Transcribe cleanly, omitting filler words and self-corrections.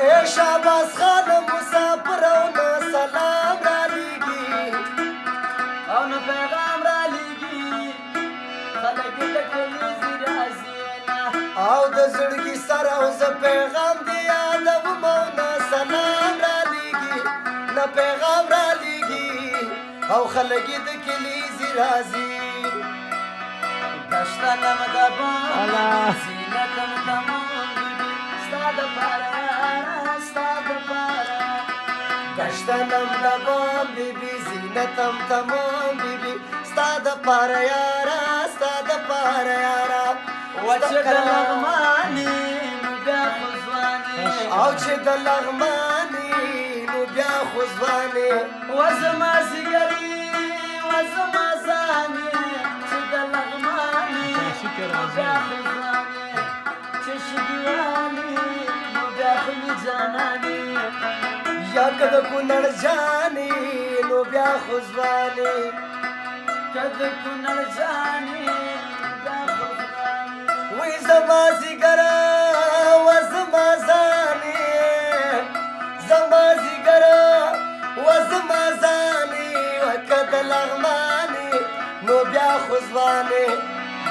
اے شاباس خان مسافر او نه سلام را لیږي او نه پیغام را لیږي خلک د کلیزې راځي او د زړګي سره او زه پیغام دی یادوم او نه سلام را لیږي نه پیغام را لیږي او خلک د کلیزې راځي دشتنم د بام زینتم تمام بیبي ستا دپاره یاره ستا دپاره دشتنم د بام بیبي زینتم تمام بیبي ستا دپاره یاره ستا دپاره یاره و چې د لغمانې نو بیا خو ځوانې او چې د لغمانې نو بیا خو ځوانې و زما ځیګرې و زما ځانې چې د لغمانې نو بیا خو ځوانې چې شګیوانې نو بیا خو مې جانانې یا که د کونړ جانې نو بیا خو ځوانې که د کونړ جانې بیا خو ځوانې وی زما زیګره و زما ځانې زما زیګره و زما ځانې و که د لغمانې نو بیا خو ځوانې